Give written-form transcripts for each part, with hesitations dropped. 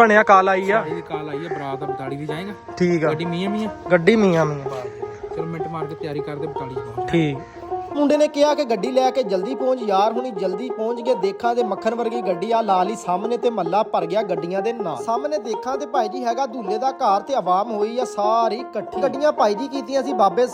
ਬਣਿਆ ਕਾਲ ਆਈ ਆ ਕਾਲ ਆਈ ਆ ਬਰਾਤ 42 ਦੀ ਜਾਏਗਾ ਠੀਕ ਆ ਗੱਡੀ ਮੀਆਂ ਗੱਡੀ ਮੀਆਂ ਚਲ ਮਿੰਟ ਮਾਰ ਕੇ ਤਿਆਰੀ ਕਰਦੇ 42 ਦੀ ਪਹੁੰਚ ਠੀਕ ਮੁੰਡੇ ਨੇ ਕਿਹਾ ਕਿ ਗੱਡੀ ਲੈ ਕੇ ਜਲਦੀ ਪਹੁੰਚ ਯਾਰ ਹੁਣੀ ਜਲਦੀ ਪਹੁੰਚ ਗਏ। ਦੇਖਾਂ ਤੇ ਮੱਖਣ ਵਰਗੀ ਗੱਡੀ ਆ ਲਾ ਲਈ ਸਾਹਮਣੇ ਤੇ ਮੱਲਾ ਭਰ ਗਿਆ ਗੱਡੀਆਂ ਦੇ ਨਾਲ। ਸਾਹਮਣੇ ਦੇਖਾਂ ਤੇ ਭਾਈ ਜੀ ਹੈਗਾ ਦੁੱਲੇ ਦਾ ਘਰ ਤੇ ਆਵਾਮ ਹੋਈ ਆ ਸਾਰੀ ਇਕੱਠੀ। ਗੱਡੀਆਂ ਭਾਈ ਜੀ ਕੀਤੀਆਂ ਸੀ ਬਾਬੇ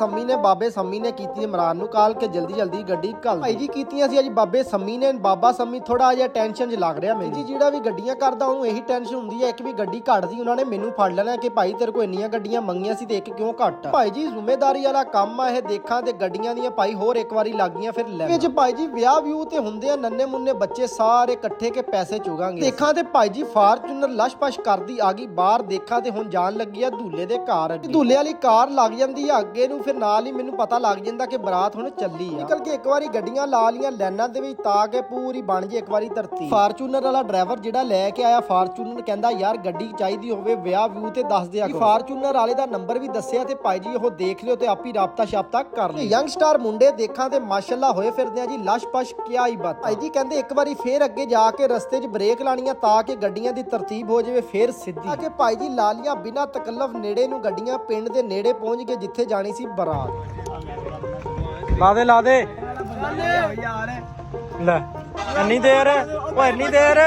ਸੰਮੀ ਨੇ ਕੀਤੀ ਇਮਰਾਨ ਨੂੰ ਕਾਲ ਕੇ ਜਲਦੀ ਗੱਡੀ ਘੱਲ ਭਾਈ ਜੀ ਕੀਤੀਆਂ ਸੀ ਅੱਜ ਬਾਬੇ ਸੰਮੀ ਨੇ। ਬਾਬਾ ਸੰਮੀ ਥੋੜਾ ਜਿਹਾ ਟੈਨਸ਼ਨ 'ਚ ਲੱਗ ਰਿਹਾ ਮੈਨੂੰ ਜੀ। ਜਿਹੜਾ ਵੀ ਗੱਡੀਆਂ ਕਰਦਾ ਉਹਨੂੰ ਇਹੀ ਟੈਨਸ਼ਨ ਹੁੰਦੀ ਹੈ ਇੱਕ ਵੀ ਗੱਡੀ ਘੱਟਦੀ ਉਹਨਾਂ ਨੇ ਮੈਨੂੰ ਫੜ ਲੈਣਾ ਕਿ ਭਾਈ ਤੇਰੇ ਕੋਲ ਇੰਨੀਆਂ ਗੱਡੀਆਂ ਮੰਗੀਆਂ ਸੀ ਤੇ ਇੱਕ ਕਿਉਂ ਘੱਟ। ਭਾਈ ਜੀ ਜ਼ਿੰਮੇਵਾਰੀ ਵਾਲਾ ਕੰਮ ਆ ਇਹ। ਦੇਖਾਂ ਤੇ ਗੱਡੀਆਂ ਦੀਆਂ ਭਾਈ ਹੋਰ ਇੱਕ ਵਾਰੀ ਲੱਗ ਗਈਆਂ ਫਿਰ ਵਿੱਚ ਭਾਈ ਜੀ ਵਿਆਹ ਵਿਊ ਤੇ ਹੁੰਦੇ ਆ ਨੰਨੇ ਮੁੰਨੇ ਬੱਚੇ ਸਾਰੇ ਇਕੱਠੇ ਕੇ ਪੈਸੇ ਚੁਗਾਂਗੇ। ਦੇਖਾਂ ਤੇ ਭਾਈ ਜੀ ਫਾਰਚੂਨਰ ਲਸ਼ਪਸ਼ ਕਰਦੀ ਆ ਗਈ ਬਾਹਰ। ਦੇਖਾਂ ਤੇ ਹੁਣ ਜਾਣ ਲੱਗੀ ਆ ਧੂਲੇ ਦੇ ਘਰ। ਧੂਲੇ ਵਾਲੀ ਕਾਰ ਲੱਗ ਜਾਂਦੀ ਆ ਅੱਗੇ ਨੂੰ ਫਿਰ ਨਾਲ ਹੀ ਮੈਨੂੰ ਪਤਾ ਲੱਗ ਜਾਂਦਾ ਕਿ ਬਰਾਤ ਹੁਣ ਚੱਲੀ ਆ। ਨਿਕਲ ਕੇ ਇੱਕ ਵਾਰੀ ਗੱਡੀਆਂ ਲਾ ਲੀਆਂ ਲਾਈਨਾਂ ਦੇ ਵਿੱਚ ਤਾਂ ਕਿ ਪੂਰੀ ਬਣ ਜੇ ਇੱਕ ਵਾਰੀ ਧਰਤੀ। ਫਾਰਚੂਨਰ ਵਾਲਾ ਡਰਾਈਵਰ ਜਿਹੜਾ ਲੈ ਕੇ ਆਇਆ ਫਾਰਚੂਨਰ ਕਹਿੰਦਾ ਯਾਰ ਗੱਡੀ ਚਾਹੀਦੀ ਹੋਵੇ ਵਿਆਹ ਵਿਊ ਤੇ ਦੱਸ ਦਿਆ ਕਰੋ। ਫਾਰਚੂਨਰ ਵਾਲੇ ਦਾ ਨੰਬਰ ਵੀ ਦੱਸਿਆ ਤੇ ਭਾਈ ਜੀ ਉਹ ਦੇਖ ਲਿਓ ਤੇ ਆਪੀ ਰਾਬਤਾ ਸ਼ਾਬਤਾ ਕਰ ਲਿਓ। ਯੰਗਸਟਰ ਮੁੰਡੇ ਦੇਖਾਂ ਤੇ ਮਾਸ਼ਾਅੱਲਾ ਹੋਏ ਫਿਰਦੇ ਆ ਜੀ ਲਸ਼ਪਸ਼ ਕਿਆ ਹੀ ਬਾਤ। ਭਾਈ ਜੀ ਕਹਿੰਦੇ ਇੱਕ ਵਾਰੀ ਫੇਰ ਅੱਗੇ ਜਾ ਕੇ ਰਸਤੇ 'ਚ ਬ੍ਰੇਕ ਲਾਣੀਆਂ ਤਾਂ ਕਿ ਗੱਡੀਆਂ ਦੀ ਤਰਤੀਬ ਹੋ ਜਾਵੇ ਫੇਰ ਸਿੱਧੀ। ਕਿ ਭਾਈ ਜੀ ਲਾ ਲਿਆ ਬਿਨਾਂ ਤਕੱਲਫ ਨੇੜੇ ਨੂੰ ਗੱਡੀਆਂ ਪਿੰਡ ਦੇ ਨੇੜੇ ਪਹੁੰਚ ਗਏ ਜਿੱਥੇ ਜਾਣੀ ਸੀ ਬਰਾਤ। ਲਾ ਦੇ ਲੈ ਇੰਨੀ ਦੇਰ ਉਹ ਇੰਨੀ ਦੇਰ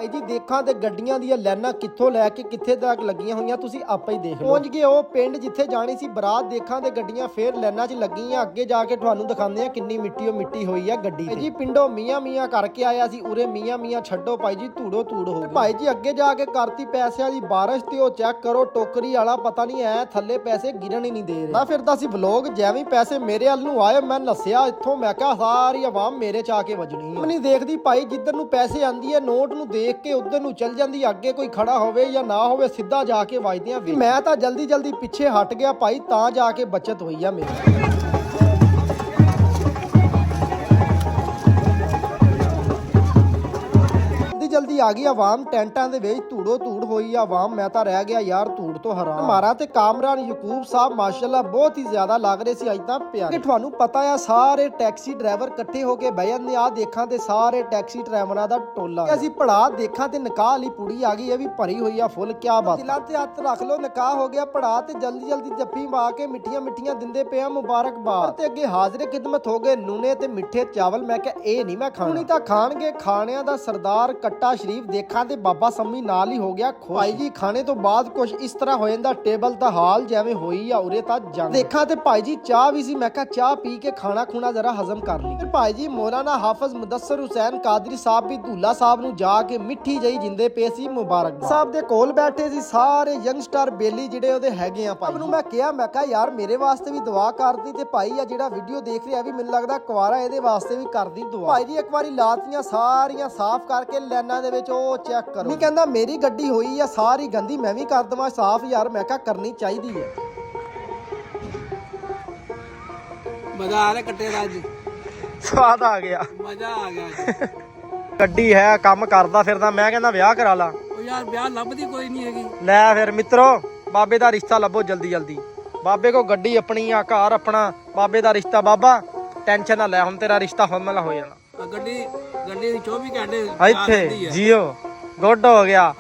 ਜੀ ਦੇਖਾਂ ਤੇ ਗੱਡੀਆਂ ਦੀਆਂ ਲਾਈਨਾਂ ਕਿੱਥੋਂ ਲੈ ਕੇ ਕਿੱਥੇ ਤੱਕ ਲੱਗੀਆਂ ਹੋਈਆਂ ਤੁਸੀਂ ਆਪੇ ਹੀ ਦੇਖ ਲਓ। ਪਹੁੰਚ ਗਏ ਉਹ ਪਿੰਡ ਜਿੱਥੇ ਜਾਣੀ ਸੀ ਬਰਾਤ। ਦੇਖਾਂ ਤੇ ਗੱਡੀਆਂ ਫੇਰ ਲਾਈਨਾਂ 'ਚ ਲੱਗੀਆਂ। ਅੱਗੇ ਜਾ ਕੇ ਤੁਹਾਨੂੰ ਦਿਖਾਉਂਦੇ ਆ ਕਿੰਨੀ ਮਿੱਟੀ ਹੋਈ ਆ ਗੱਡੀ ਤੇ। ਜੀ ਪਿੰਡੋਂ ਮੀਆਂ ਕਰਕੇ ਆਇਆ ਸੀ ਉਰੇ ਮੀਆਂ ਛੱਡੋ ਭਾਈ ਜੀ ਧੂੜੋ ਧੂੜ ਹੋ ਗਈ। ਭਾਈ ਜੀ ਅੱਗੇ ਜਾ ਕੇ ਕਰਤੀ ਪੈਸਿਆਂ ਦੀ ਬਾਰਿਸ਼ ਤੇ ਉਹ ਚੈੱਕ ਕਰੋ ਟੋਕਰੀ ਵਾਲਾ ਪਤਾ ਨਹੀਂ ਐ ਥੱਲੇ ਪੈਸੇ ਗਿਰਨ ਹੀ ਨਹੀਂ ਦੇ ਰਿਹਾ। ਫਿਰਦਾ ਸੀ ਵਲੋਗ ਜਿਵੇਂ ਪੈਸੇ ਮੇਰੇ ਵੱਲ ਨੂੰ ਆਏ ਮੈਂ ਨੱਸਿਆ ਇੱਥੋਂ। ਮੈਂ ਕਿਹਾ ਸਾਰੀ ਆਵਾਮ ਮੇਰੇ 'ਚ ਆ ਕੇ ਵੱਜਣੀ ਹੈ। ਨਹੀਂ ਦੇਖਦੀ ਭਾਈ ਜਿੱਧਰ ਨੂੰ ਪੈਸੇ ਆਂਦੀ ਹੈ ਨੋਟ ਨੂੰ ਦੇਖ ਕੇ ਉਧਰ ਨੂੰ ਚੱਲ ਜਾਂਦੀ। ਅੱਗੇ ਕੋਈ ਖੜਾ ਹੋਵੇ ਜਾਂ ਨਾ ਹੋਵੇ ਸਿੱਧਾ ਜਾ ਕੇ ਵੱਜਦੀਆਂ। ਮੈਂ ਤਾਂ ਜਲਦੀ ਪਿੱਛੇ ਹਟ ਗਿਆ ਭਾਈ ਤਾਂ ਜਾ ਕੇ ਬੱਚਤ ਹੋਈ ਆ ਮੇਰੀ। ਜਲਦੀ ਆ ਗਈ ਆਵਾਮ ਟੈਂਟਾਂ ਦੇ ਵਿੱਚ ਧੂੜੋ ਧੂੜ ਹੋਈ ਆਵਾਮ। ਮੈਂ ਤਾਂ ਰਹਿ ਗਿਆ ਯਾਰ ਧੂੜ ਤੋਂ ਹੈਰਾਨ। ਹਮਾਰਾ ਤੇ ਕਾਮਰਾਨ ਯਕੂਬ ਸਾਹਿਬ ਮਾਸ਼ਾਅੱਲਾ ਬਹੁਤ ਹੀ ਜ਼ਿਆਦਾ ਲੱਗ ਰਹੇ ਸੀ ਅੱਜ ਤਾਂ ਪਿਆਰੇ। ਤੁਹਾਨੂੰ ਪਤਾ ਆ ਸਾਰੇ ਟੈਕਸੀ ਡਰਾਈਵਰ ਇਕੱਠੇ ਹੋ ਕੇ ਬਹਿ ਜਾਂਦੇ ਆ। ਦੇਖਾਂ ਤੇ ਸਾਰੇ ਟੈਕਸੀ ਡਰਾਈਵਰਾਂ ਦਾ ਟੋਲਾ। ਅਸੀਂ ਪੜਾ ਦੇਖਾਂ ਤੇ ਨਿਕਾਹ ਵਾਲੀ ਕੁੜੀ ਆ ਗਈ ਇਹ ਵੀ ਭਰੀ ਹੋਈ ਆ ਫੁੱਲ। ਕਿਆ ਬਾਤ ਦਿਲਾਂ ਤੇ ਹੱਥ ਰੱਖ ਲੋ ਨਿਕਾਹ ਹੋ ਗਿਆ ਪੜਾ ਤੇ ਜਲਦੀ ਜੱਫੀ ਪਾ ਕੇ ਮਿੱਠੀਆਂ ਦਿੰਦੇ ਪਏ ਆ ਮੁਬਾਰਕਬਾਦ। ਤੇ ਅੱਗੇ ਹਾਜ਼ਰੇ ਖਿਦਮਤ ਹੋ ਗਏ ਨੂਨੇ ਤੇ ਮਿੱਠੇ ਚਾਵਲ। ਮੈਂ ਕਿਹਾ ਇਹ ਨਹੀਂ ਮੈਂ ਖਾਣਾ। ਨਹੀਂ ਤਾਂ ਖਾਣਗੇ ਖਾਣਿਆਂ ਦਾ ਸਰਦਾਰ ਸ਼ਰੀਫ। ਦੇਖਾਂ ਤੇ ਬਾਬਾ ਸੰਮੀ ਨਾਲ ਹੀ ਹੋ ਗਿਆ ਖੁਸ਼। ਭਾਈ ਜੀ ਖਾਣੇ ਤੋਂ ਬਾਅਦ ਕੁਝ ਇਸ ਤਰ੍ਹਾਂ ਹੋ ਜਾਂਦਾ ਟੇਬਲ ਦਾ ਹਾਲ ਜਿਵੇਂ ਹੋਈ ਆ ਉਰੇ ਤਾਂ ਜੰਗ। ਦੇਖਾਂ ਤੇ ਭਾਈ ਜੀ ਚਾਹ ਵੀ ਸੀ। ਮੈਂ ਕਿਹਾ ਚਾਹ ਪੀ ਕੇ ਖਾਣਾ ਖੂਣਾ ਜ਼ਰਾ ਹਜ਼ਮ ਕਰ ਲਈ। ਫਿਰ ਭਾਈ ਜੀ ਮੌਲਾਨਾ ਹਾਫਿਜ਼ ਮੁਦੱਸਰ ਹੁਸੈਨ ਕਾਦਰੀ ਸਾਹਿਬ ਵੀ ਧੂਲਾ ਸਾਹਿਬ ਨੂੰ ਜਾ ਕੇ ਮਿੱਠੀ ਜਈ ਜਿੰਦੇ ਪਏ ਸੀ ਮੁਬਾਰਕ ਸਾਹਿਬ ਦੇ ਕੋਲ ਬੈਠੇ ਸੀ ਸਾਰੇ ਯੰਗਸਟਰ ਬੇਲੀ ਜਿਹੜੇ ਉਹਦੇ ਹੈਗੇ ਆ। ਭਾਈ ਨੂੰ ਮੈਂ ਕਿਹਾ ਯਾਰ ਮੇਰੇ ਵਾਸਤੇ ਵੀ ਦੁਆ ਕਰਦੀ ਤੇ ਭਾਈ ਆ ਜਿਹੜਾ ਵੀਡੀਓ ਦੇਖ ਰਿਹਾ ਵੀ ਮੈਨੂੰ ਲੱਗਦਾ ਕੁਵਾਰਾ ਇਹਦੇ ਵਾਸਤੇ ਵੀ ਕਰਦੀ ਦੁਆ। ਭਾਈ ਜੀ ਇੱਕ ਵਾਰੀ ਲਾਤੀਆਂ ਸਾਰੀਆਂ ਸਾਫ਼ ਕਰਕੇ ਲੈਣਾ ਦੇ ਵਿੱਚ ਉਹ ਚੈੱਕ ਕਰੋ। ਨਹੀਂ ਕਹਿੰਦਾ ਮੇਰੀ ਗੱਡੀ ਹੋਈ ਆ ਸਾਰੀ ਗੰਦੀ ਮੈਂ ਵੀ ਕਰ ਦਵਾਂ ਸਾਫ਼। ਯਾਰ ਮੈਂ ਕਿਹਾ ਕਰਨੀ ਚਾਹੀਦੀ ਹੈ। ਮਜ਼ਾ ਆ ਰਿਹਾ ਕੱਟੇ ਦਾ ਅੱਜ ਸਵਾਦ ਆ ਗਿਆ ਮਜ਼ਾ ਆ ਗਿਆ। ਗੱਡੀ ਹੈ ਕੰਮ ਕਰਦਾ ਫਿਰਦਾ। ਮੈਂ ਕਹਿੰਦਾ ਵਿਆਹ ਕਰਾ ਲਾ। ਉਹ ਯਾਰ ਵਿਆਹ ਲੱਭਦੀ ਕੋਈ ਨਹੀਂ ਹੈਗੀ। ਲੈ ਫਿਰ ਮਿੱਤਰੋ ਬਾਬੇ ਦਾ ਰਿਸ਼ਤਾ ਲੱਭੋ ਜਲਦੀ। ਬਾਬੇ ਕੋ ਗੱਡੀ ਆਪਣੀ ਆ ਘਰ ਆਪਣਾ ਬਾਬੇ ਦਾ ਰਿਸ਼ਤਾ। ਬਾਬਾ ਟੈਨਸ਼ਨ ਨਾ ਲੈ ਹੁਣ ਤੇਰਾ ਰਿਸ਼ਤਾ ਹੋਮਲਾ ਹੋ ਜਾਣਾ। ਗੱਡੀ 24 ਘੰਟੇ ਇੱਥੇ ਜੀਓ ਗੁੱਡ ਹੋ ਗਿਆ।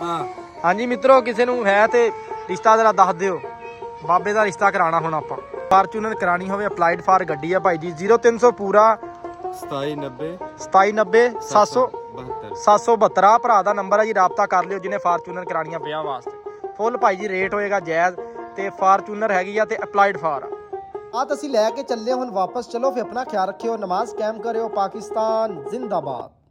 ਹਾਂਜੀ ਮਿੱਤਰੋ ਕਿਸੇ ਨੂੰ ਹੈ ਤੇ ਰਿਸ਼ਤਾ ਜਰਾ ਦੱਸ ਦਿਓ। ਬਾਬੇ ਦਾ ਰਿਸ਼ਤਾ ਕਰਾਉਣਾ ਹੁਣ ਆਪਾਂ। ਫਾਰਚੂਨਰ ਕਰਾਣੀ ਹੋਵੇ ਅਪਲਾਈਡ ਫਾਰ ਗੱਡੀ ਆ ਭਾਈ ਜੀ 0300 ਪੂਰਾ 2790 772 ਆ ਭਰਾ ਦਾ ਨੰਬਰ ਹੈ ਜੀ। ਰਾਬਤਾ ਕਰ ਲਿਓ ਜਿਹਨੇ ਫਾਰਚੂਨਰ ਕਰਾਣੀ ਆ ਵਿਆਹ ਵਾਸਤੇ। ਫੁੱਲ ਭਾਈ ਜੀ ਰੇਟ ਹੋਏਗਾ ਜਾਇਜ਼ ਤੇ ਫਾਰਚੂਨਰ ਹੈਗੀ ਆ ਤੇ ਅਪਲਾਈਡ ਫਾਰ ਆ ਤਾਂ ਅਸੀਂ ਲੈ ਕੇ ਚੱਲੇ ਹੁਣ ਵਾਪਸ। ਚਲੋ ਫਿਰ ਆਪਣਾ ਖਿਆਲ ਰੱਖਿਓ ਨਮਾਜ਼ ਕਾਇਮ ਕਰਿਓ। ਪਾਕਿਸਤਾਨ ਜ਼ਿੰਦਾਬਾਦ।